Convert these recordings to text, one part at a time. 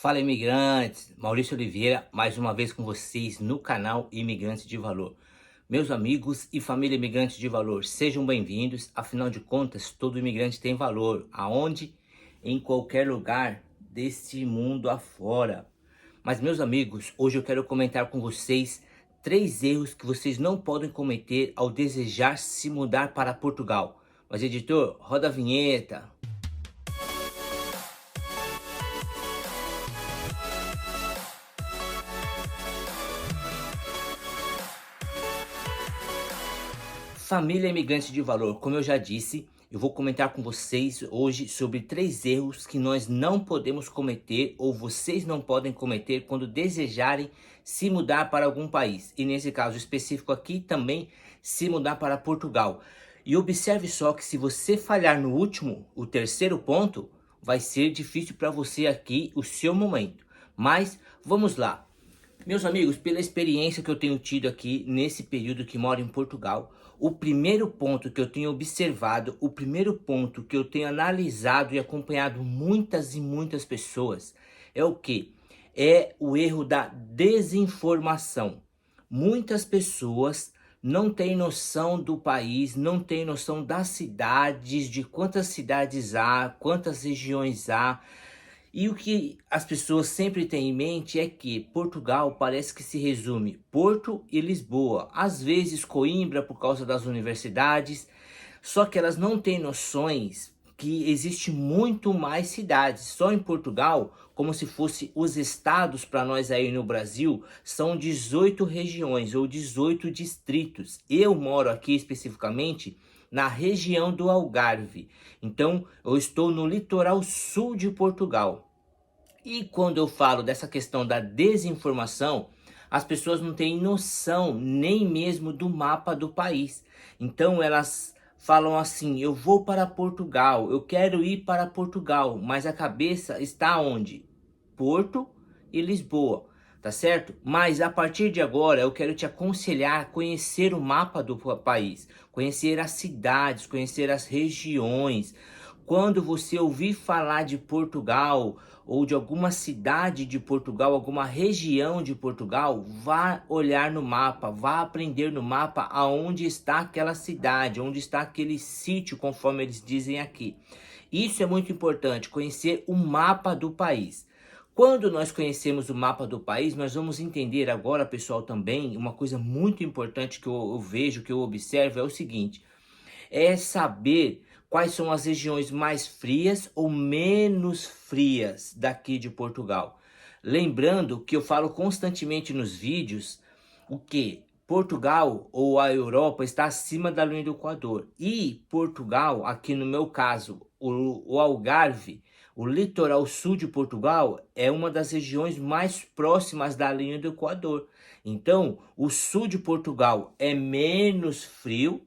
Fala, imigrantes! Maurício Oliveira, mais uma vez com vocês no canal Imigrantes de Valor. Meus amigos e família Imigrantes de Valor, sejam bem-vindos. Afinal de contas, todo imigrante tem valor, aonde? Em qualquer lugar deste mundo afora. Mas, meus amigos, hoje eu quero comentar com vocês 3 erros que vocês não podem cometer ao desejar se mudar para Portugal. Mas, editor, roda a vinheta. Família Imigrante de Valor, como eu já disse, eu vou comentar com vocês hoje sobre 3 erros que nós não podemos cometer ou vocês não podem cometer quando desejarem se mudar para algum país. E nesse caso específico aqui também se mudar para Portugal. E observe só que se você falhar no último, o terceiro ponto, vai ser difícil para você aqui o seu momento. Mas vamos lá. Meus amigos, pela experiência que eu tenho tido aqui nesse período que moro em Portugal, o primeiro ponto que eu tenho observado, o primeiro ponto que eu tenho analisado e acompanhado muitas e muitas pessoas é o quê? É o erro da desinformação. Muitas pessoas não têm noção do país, não têm noção das cidades, de quantas cidades há, quantas regiões há. E o que as pessoas sempre têm em mente é que Portugal parece que se resume Porto e Lisboa, às vezes Coimbra por causa das universidades, só que elas não têm noções que existe muito mais cidades. Só em Portugal, como se fosse os estados para nós aí no Brasil, são 18 regiões ou 18 distritos. Eu moro aqui especificamente na região do Algarve. Então, eu estou no litoral sul de Portugal. E quando eu falo dessa questão da desinformação, as pessoas não têm noção nem mesmo do mapa do país. Então elas falam assim: eu vou para Portugal, eu quero ir para Portugal, mas a cabeça está onde? Porto e Lisboa, tá certo? Mas a partir de agora eu quero te aconselhar a conhecer o mapa do país, conhecer as cidades, conhecer as regiões. Quando você ouvir falar de Portugal ou de alguma cidade de Portugal, alguma região de Portugal, vá olhar no mapa, vá aprender no mapa aonde está aquela cidade, onde está aquele sítio, conforme eles dizem aqui. Isso é muito importante, conhecer o mapa do país. Quando nós conhecemos o mapa do país, nós vamos entender agora, pessoal, também uma coisa muito importante que eu vejo, que eu observo, é o seguinte: é saber quais são as regiões mais frias ou menos frias daqui de Portugal. Lembrando que eu falo constantemente nos vídeos o que Portugal ou a Europa está acima da linha do Equador. E Portugal, aqui no meu caso, o Algarve, o litoral sul de Portugal, é uma das regiões mais próximas da linha do Equador. Então, o sul de Portugal é menos frio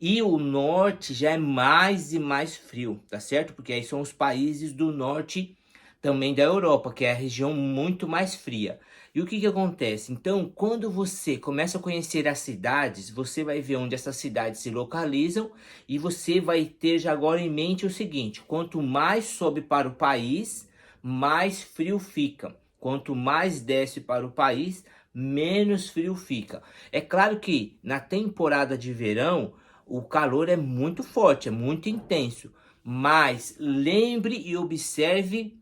e o norte já é mais e mais frio, tá certo? Porque aí são os países do norte também da Europa, que é a região muito mais fria. E o que que acontece? Então, quando você começa a conhecer as cidades, você vai ver onde essas cidades se localizam e você vai ter já agora em mente o seguinte: quanto mais sobe para o país, mais frio fica. Quanto mais desce para o país, menos frio fica. É claro que na temporada de verão, o calor é muito forte, é muito intenso, mas lembre e observe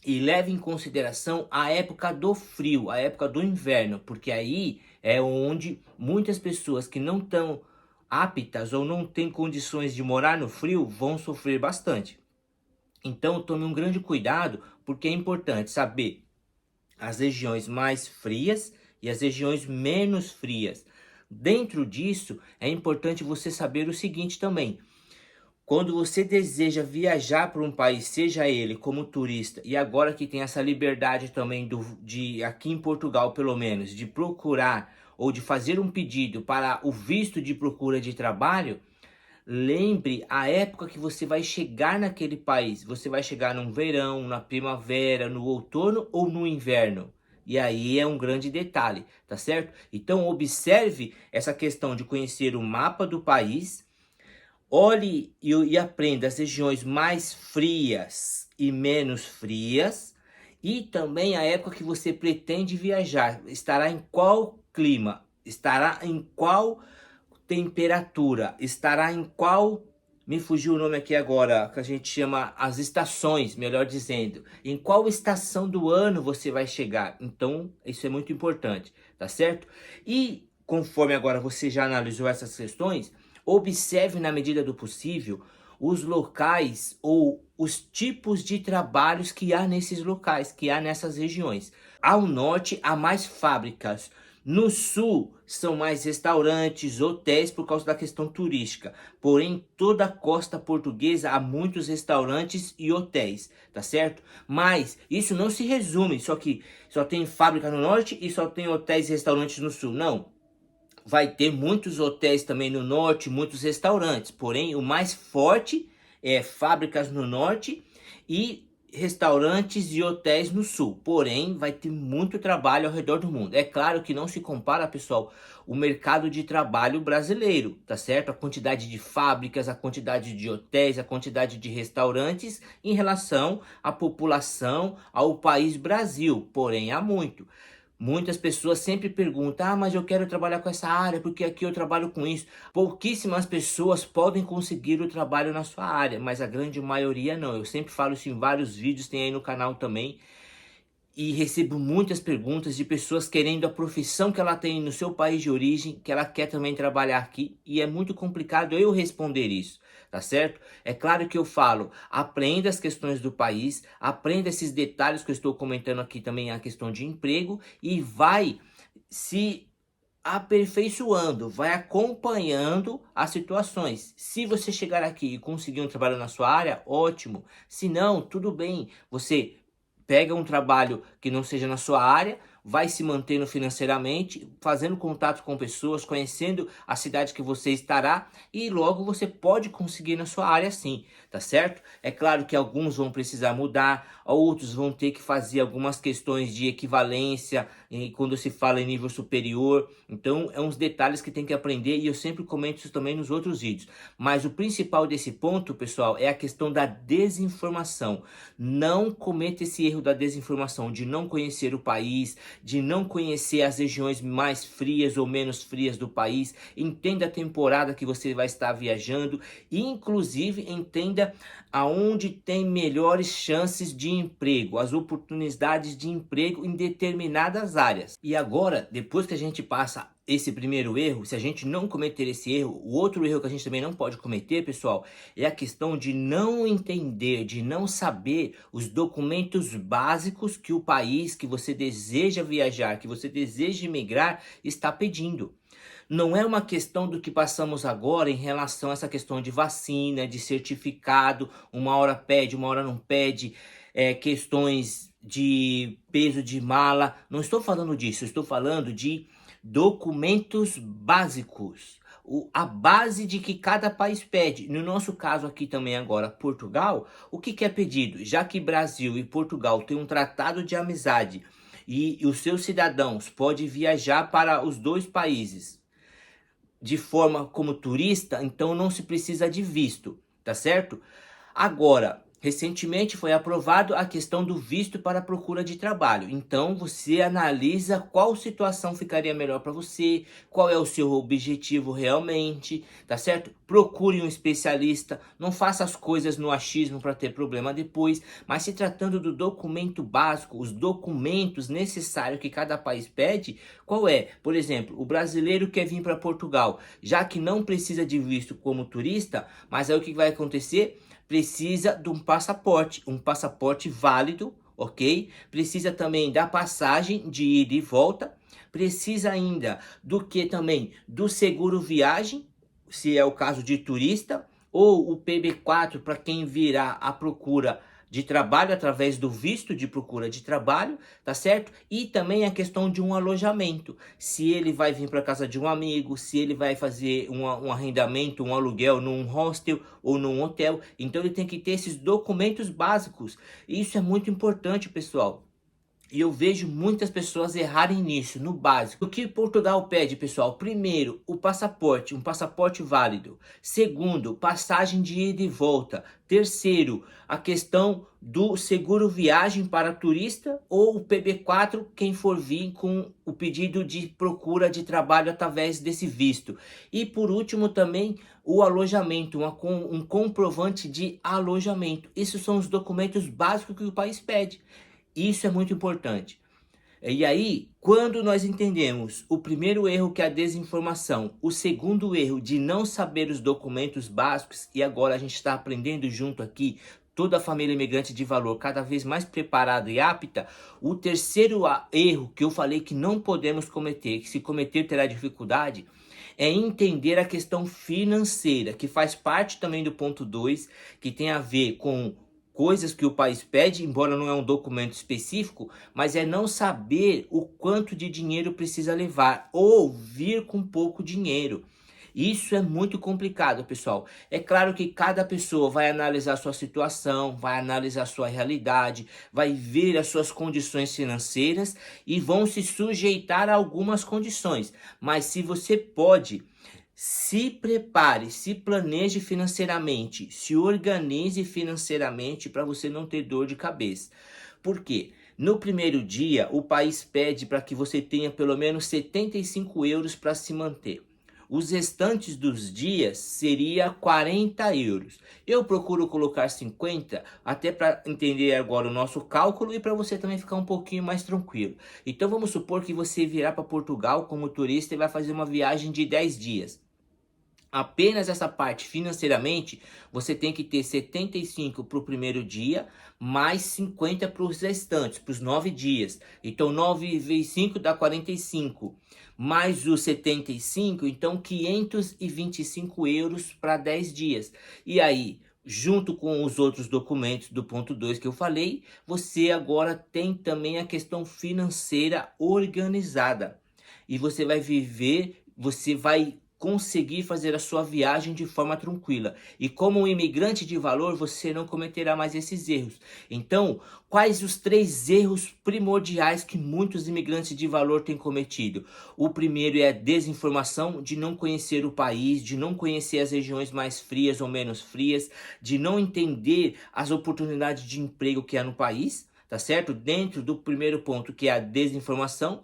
e leve em consideração a época do frio, a época do inverno, porque aí é onde muitas pessoas que não estão aptas ou não têm condições de morar no frio vão sofrer bastante. Então tome um grande cuidado, porque é importante saber as regiões mais frias e as regiões menos frias. Dentro disso, é importante você saber o seguinte também: quando você deseja viajar para um país, seja ele como turista, e agora que tem essa liberdade também de aqui em Portugal, pelo menos, de procurar ou de fazer um pedido para o visto de procura de trabalho, lembre a época que você vai chegar naquele país. Você vai chegar no verão, na primavera, no outono ou no inverno? E aí é um grande detalhe, tá certo? Então observe essa questão de conhecer o mapa do país. Olhe e aprenda as regiões mais frias e menos frias e também a época que você pretende viajar. Estará em qual clima? Estará em qual temperatura? Estará em qual... Me fugiu o nome aqui agora, que a gente chama as estações, melhor dizendo. Em qual estação do ano você vai chegar? Então, isso é muito importante, tá certo? E conforme agora você já analisou essas questões, observe na medida do possível os locais ou os tipos de trabalhos que há nesses locais, que há nessas regiões. Ao norte há mais fábricas. No sul são mais restaurantes, hotéis por causa da questão turística. Porém, toda a costa portuguesa há muitos restaurantes e hotéis, tá certo? Mas isso não se resume, só que só tem fábrica no norte e só tem hotéis e restaurantes no sul. Não. Vai ter muitos hotéis também no norte, muitos restaurantes. Porém, o mais forte é fábricas no norte e restaurantes e hotéis no sul. Porém, vai ter muito trabalho ao redor do mundo. É claro que não se compara, pessoal, o mercado de trabalho brasileiro, tá certo? A quantidade de fábricas, a quantidade de hotéis, a quantidade de restaurantes em relação à população, ao país Brasil. Porém, há muito. Muitas pessoas sempre perguntam, ah, mas eu quero trabalhar com essa área, porque aqui eu trabalho com isso. Pouquíssimas pessoas podem conseguir o trabalho na sua área, mas a grande maioria não. Eu sempre falo isso em vários vídeos, tem aí no canal também. E recebo muitas perguntas de pessoas querendo a profissão que ela tem no seu país de origem, que ela quer também trabalhar aqui, e é muito complicado eu responder isso, tá certo? É claro que eu falo, aprenda as questões do país, aprenda esses detalhes que eu estou comentando aqui também, a questão de emprego, e vai se aperfeiçoando, vai acompanhando as situações. Se você chegar aqui e conseguir um trabalho na sua área, ótimo. Se não, tudo bem, você pega um trabalho que não seja na sua área, vai se mantendo financeiramente, fazendo contato com pessoas, conhecendo a cidade que você estará e logo você pode conseguir na sua área sim, tá certo? É claro que alguns vão precisar mudar, outros vão ter que fazer algumas questões de equivalência quando se fala em nível superior, então é uns detalhes que tem que aprender e eu sempre comento isso também nos outros vídeos. Mas o principal desse ponto, pessoal, é a questão da desinformação. Não cometa esse erro da desinformação, de não conhecer o país, de não conhecer as regiões mais frias ou menos frias do país. Entenda a temporada que você vai estar viajando e inclusive entenda aonde tem melhores chances de emprego, as oportunidades de emprego em determinadas áreas. E agora, depois que a gente passa esse primeiro erro, se a gente não cometer esse erro, o outro erro que a gente também não pode cometer, pessoal, é a questão de não entender, de não saber os documentos básicos que o país que você deseja viajar, que você deseja migrar, está pedindo. Não é uma questão do que passamos agora em relação a essa questão de vacina, de certificado, uma hora pede, uma hora não pede, questões de peso de mala. Não estou falando disso, estou falando de documentos básicos. A base de que cada país pede. No nosso caso aqui também agora, Portugal, o que é pedido? Já que Brasil e Portugal têm um tratado de amizade e os seus cidadãos podem viajar para os dois países de forma como turista, então não se precisa de visto, tá certo? Agora, recentemente foi aprovado a questão do visto para a procura de trabalho. Então você analisa qual situação ficaria melhor para você, qual é o seu objetivo realmente, tá certo? Procure um especialista, não faça as coisas no achismo para ter problema depois, mas se tratando do documento básico, os documentos necessários que cada país pede, qual é? Por exemplo, o brasileiro quer vir para Portugal, já que não precisa de visto como turista, mas aí o que vai acontecer? Precisa de um passaporte válido, ok? Precisa também da passagem de ida e volta, precisa ainda do que também? Do seguro viagem, se é o caso de turista, ou o PB4 para quem virá à procura de trabalho através do visto de procura de trabalho, tá certo? E também a questão de um alojamento, se ele vai vir para casa de um amigo, se ele vai fazer um arrendamento, um aluguel num hostel ou num hotel, então ele tem que ter esses documentos básicos. Isso é muito importante, pessoal. E eu vejo muitas pessoas errarem nisso, no básico. O que Portugal pede, pessoal? Primeiro, o passaporte, um passaporte válido. Segundo, passagem de ida e volta. Terceiro, a questão do seguro viagem para turista ou o PB4, quem for vir com o pedido de procura de trabalho através desse visto. E por último também o alojamento, um comprovante de alojamento. Esses são os documentos básicos que o país pede. Isso é muito importante. E aí, quando nós entendemos o primeiro erro, que é a desinformação, o segundo erro de não saber os documentos básicos, e agora a gente está aprendendo junto aqui, toda a família imigrante de valor cada vez mais preparada e apta, o terceiro erro que eu falei que não podemos cometer, que se cometer terá dificuldade, é entender a questão financeira, que faz parte também do ponto 2, que tem a ver com coisas que o país pede, embora não é um documento específico, mas é não saber o quanto de dinheiro precisa levar ou vir com pouco dinheiro. Isso é muito complicado, pessoal. É claro que cada pessoa vai analisar sua situação, vai analisar sua realidade, vai ver as suas condições financeiras e vão se sujeitar a algumas condições. Mas se você pode, se prepare, se planeje financeiramente, se organize financeiramente para você não ter dor de cabeça. Por quê? No primeiro dia, o país pede para que você tenha pelo menos 75 euros para se manter. Os restantes dos dias seria 40 euros. Eu procuro colocar 50, até para entender agora o nosso cálculo e para você também ficar um pouquinho mais tranquilo. Então vamos supor que você virá para Portugal como turista e vai fazer uma viagem de 10 dias. Apenas essa parte financeiramente, você tem que ter 75 para o primeiro dia, mais 50 para os restantes, para os 9 dias. Então 9 vezes 5 dá 45, mais os 75, então 525 euros para 10 dias. E aí, junto com os outros documentos do ponto 2 que eu falei, você agora tem também a questão financeira organizada. E você vai viver, você vai conseguir fazer a sua viagem de forma tranquila. E como um imigrante de valor, você não cometerá mais esses erros. Então, quais os 3 erros primordiais que muitos imigrantes de valor têm cometido? O primeiro é a desinformação, de não conhecer o país, de não conhecer as regiões mais frias ou menos frias, de não entender as oportunidades de emprego que há no país, tá certo? Dentro do primeiro ponto, que é a desinformação.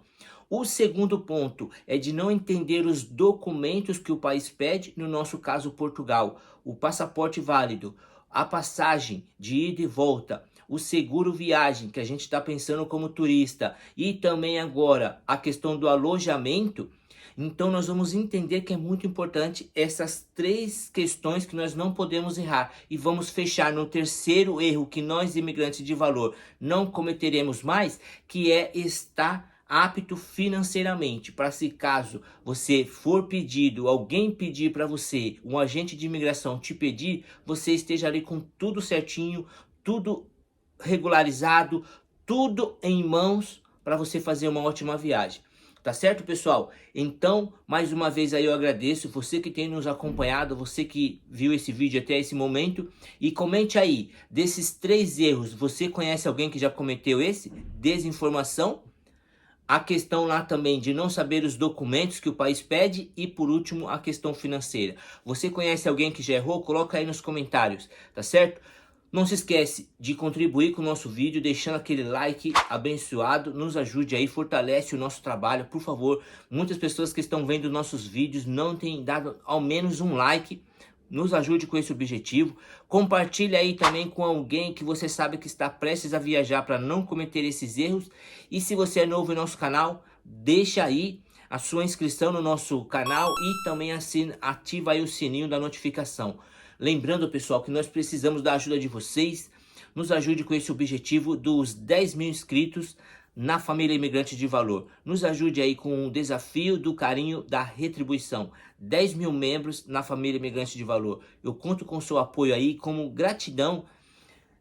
O segundo ponto é de não entender os documentos que o país pede, no nosso caso Portugal, o passaporte válido, a passagem de ida e volta, o seguro viagem que a gente está pensando como turista e também agora a questão do alojamento. Então nós vamos entender que é muito importante essas 3 questões que nós não podemos errar. E vamos fechar no terceiro erro que nós imigrantes de valor não cometeremos mais, que é estar apto financeiramente, para se caso você for pedido, alguém pedir para você, um agente de imigração te pedir, você esteja ali com tudo certinho, tudo regularizado, tudo em mãos para você fazer uma ótima viagem. Tá certo, pessoal? Então, mais uma vez aí eu agradeço você que tem nos acompanhado, você que viu esse vídeo até esse momento. E comente aí, desses 3 erros, você conhece alguém que já cometeu esse? Desinformação, a questão lá também de não saber os documentos que o país pede e por último a questão financeira. Você conhece alguém que já errou? Coloca aí nos comentários, tá certo? Não se esquece de contribuir com o nosso vídeo, deixando aquele like abençoado, nos ajude aí, fortalece o nosso trabalho, por favor. Muitas pessoas que estão vendo nossos vídeos não têm dado ao menos um like. Nos ajude com esse objetivo. Compartilhe aí também com alguém que você sabe que está prestes a viajar para não cometer esses erros. E se você é novo em nosso canal, deixa aí a sua inscrição no nosso canal e também ativa aí o sininho da notificação. Lembrando, pessoal, que nós precisamos da ajuda de vocês. Nos ajude com esse objetivo dos 10 mil inscritos na família imigrante de valor. Nos ajude aí com o desafio do carinho da retribuição. 10 mil membros na família imigrante de valor. Eu conto com o seu apoio aí como gratidão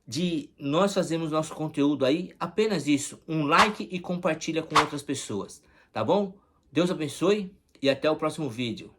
de nós fazermos nosso conteúdo aí. Apenas isso, um like e compartilha com outras pessoas. Tá bom? Deus abençoe e até o próximo vídeo.